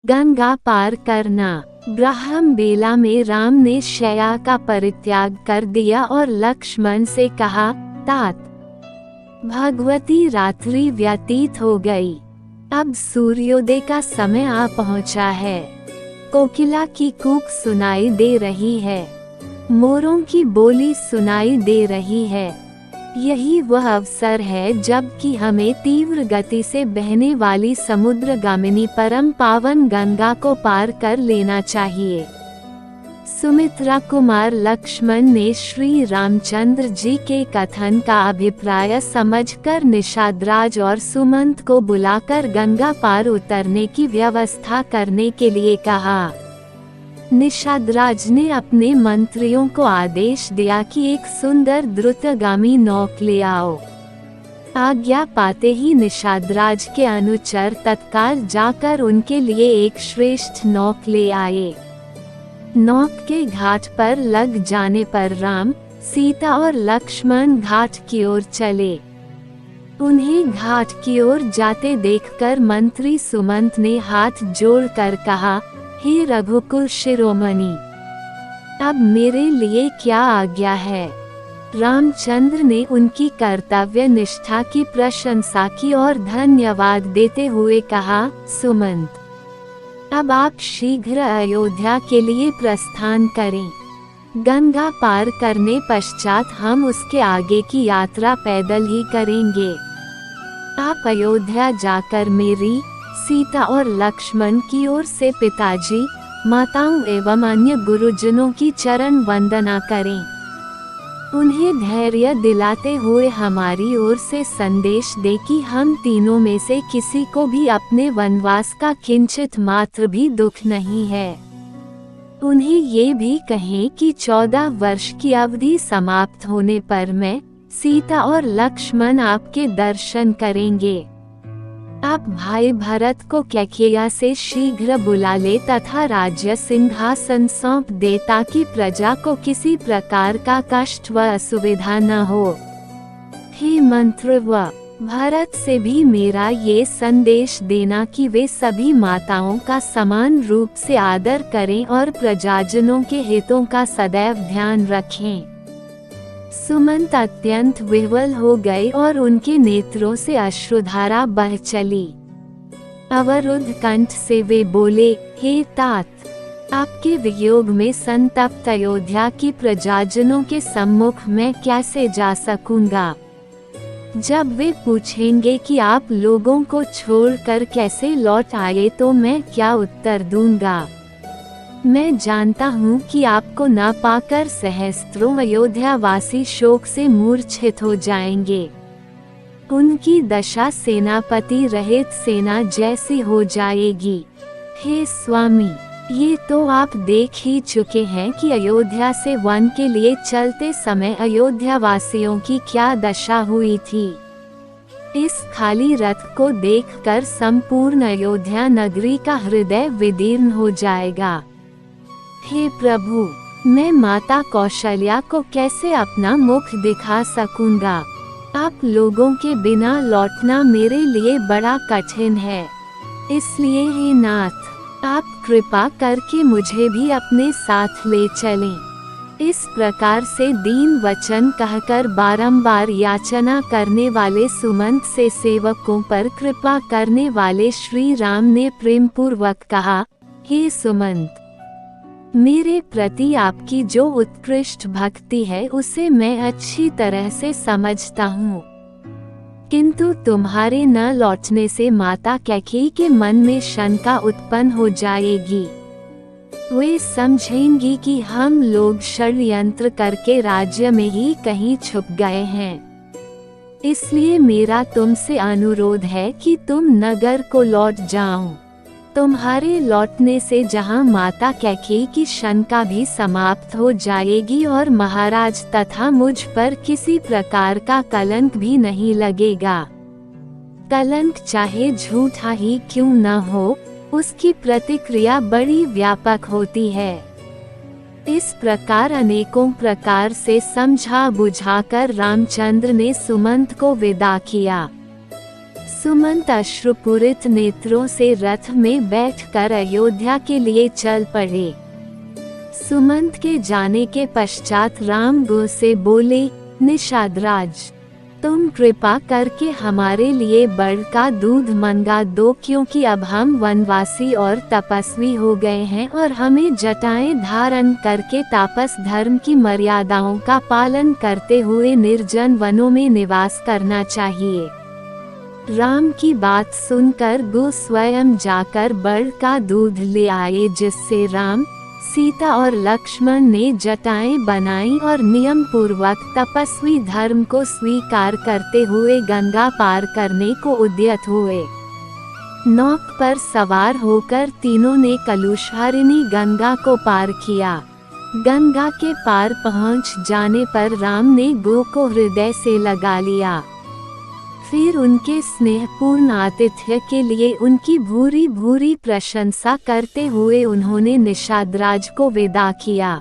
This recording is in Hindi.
गंगा पार करना। ब्रह्म बेला में राम ने शया का परित्याग कर दिया और लक्ष्मण से कहा, तात। भगवती रात्रि व्यतीत हो गई। अब सूर्योदय का समय आ पहुंचा है। कोकिला की कूक सुनाई दे रही है। मोरों की बोली सुनाई दे रही है। यही वह अवसर है जबकि हमें तीव्र गति से बहने वाली समुद्रगामिनी परम पावन गंगा को पार कर लेना चाहिए। सुमित्रा कुमार लक्ष्मण ने श्री रामचंद्र जी के कथन का अभिप्राय समझकर निषादराज और सुमंत को बुलाकर गंगा पार उतरने की व्यवस्था करने के लिए कहा। निषादराज ने अपने मंत्रियों को आदेश दिया कि एक सुंदर द्रुतगामी नौक ले आओ। आज्ञा पाते ही निषादराज के अनुचर तत्काल जाकर उनके लिए एक श्रेष्ठ नौक ले आए। नौक के घाट पर लग जाने पर राम, सीता और लक्ष्मण घाट की ओर चले। उन्हें घाट की ओर जाते देखकर मंत्री सुमंत ने हाथ जोड़कर कहा, हे रघुकुल शिरोमणि, अब मेरे लिए क्या आज्ञा है। रामचंद्र ने उनकी कर्तव्य निष्ठा की प्रशंसा की और धन्यवाद देते हुए कहा, सुमंत, अब आप शीघ्र अयोध्या के लिए प्रस्थान करें। गंगा पार करने पश्चात हम उसके आगे की यात्रा पैदल ही करेंगे। आप अयोध्या जाकर मेरी, सीता और लक्ष्मण की ओर से पिताजी, माताओं एवं अन्य गुरुजनों की चरण वंदना करें। उन्हें धैर्य दिलाते हुए हमारी ओर से संदेश दे कि हम तीनों में से किसी को भी अपने वनवास का किंचित मात्र भी दुख नहीं है। उन्हें ये भी कहें कि 14 वर्ष की अवधि समाप्त होने पर मैं, सीता और लक्ष्मण आपके दर्शन करेंगे। आप भाई भरत को कैकेयी से शीघ्र बुला ले तथा राज्य सिंहासन सौंप दे ताकि प्रजा को किसी प्रकार का कष्ट व असुविधा न हो। हे मंत्र व भरत से भी मेरा ये संदेश देना कि वे सभी माताओं का समान रूप से आदर करें और प्रजाजनों के हितों का सदैव ध्यान रखें। सुमंत अत्यंत विह्वल हो गए और उनके नेत्रों से अश्रुधारा बह चली। अवरुद्ध कंठ से वे बोले, हे तात, आपके वियोग में संतप्त अयोध्या की प्रजाजनों के सम्मुख मैं कैसे जा सकूंगा। जब वे पूछेंगे कि आप लोगों को छोड़कर कैसे लौट आए तो मैं क्या उत्तर दूंगा। मैं जानता हूँ कि आपको न पाकर सहस्त्रों अयोध्यावासी शोक से मूर्छित हो जाएंगे। उनकी दशा सेनापति रहित सेना जैसी हो जाएगी। हे स्वामी, ये तो आप देख ही चुके हैं कि अयोध्या से वन के लिए चलते समय अयोध्यावासियों की क्या दशा हुई थी। इस खाली रथ को देखकर संपूर्ण अयोध्या नगरी का हृदय विदीर्ण हो जाएगा। हे प्रभु, मैं माता कौशल्या को कैसे अपना मुख दिखा सकूंगा। आप लोगों के बिना लौटना मेरे लिए बड़ा कठिन है। इसलिए हे नाथ, आप कृपा करके मुझे भी अपने साथ ले चलें। इस प्रकार से दीन वचन कहकर बारंबार याचना करने वाले सुमंत से सेवकों पर कृपा करने वाले श्री राम ने प्रेम पूर्वक कहा, हे सुमंत, मेरे प्रति आपकी जो उत्कृष्ट भक्ति है उसे मैं अच्छी तरह से समझता हूँ, किंतु तुम्हारे न लौटने से माता कैकेयी के मन में शंका उत्पन्न हो जाएगी। वे समझेंगी कि हम लोग षड्यंत्र करके राज्य में ही कहीं छुप गए हैं। इसलिए मेरा तुमसे अनुरोध है कि तुम नगर को लौट जाओ। तुम्हारे लौटने से जहां माता कैकेयी की शंका भी समाप्त हो जाएगी और महाराज तथा मुझ पर किसी प्रकार का कलंक भी नहीं लगेगा। कलंक चाहे झूठा ही क्यों न हो, उसकी प्रतिक्रिया बड़ी व्यापक होती है। इस प्रकार अनेकों प्रकार से समझा बुझाकर रामचंद्र ने सुमंत को विदा किया। सुमंत अश्रुपूरित नेत्रों से रथ में बैठकर अयोध्या के लिए चल पड़े। सुमंत के जाने के पश्चात राम गो से बोले, निषादराज, तुम कृपा करके हमारे लिए बड़ का दूध मंगा दो, क्योंकि अब हम वनवासी और तपस्वी हो गए हैं और हमें जटाएं धारण करके तापस धर्म की मर्यादाओं का पालन करते हुए निर्जन वनों में निवास करना चाहिए। राम की बात सुनकर गो स्वयं जाकर बड़ का दूध ले आए, जिससे राम, सीता और लक्ष्मण ने जटाएं बनाई और नियम पूर्वक तपस्वी धर्म को स्वीकार करते हुए गंगा पार करने को उद्यत हुए। नौक पर सवार होकर तीनों ने कलुषहारिणी गंगा को पार किया। गंगा के पार पहुंच जाने पर राम ने गो को हृदय से लगा लिया। फिर उनके स्नेहपूर्ण आतिथ्य के लिए उनकी भूरी भूरी प्रशंसा करते हुए उन्होंने निषादराज को विदा किया।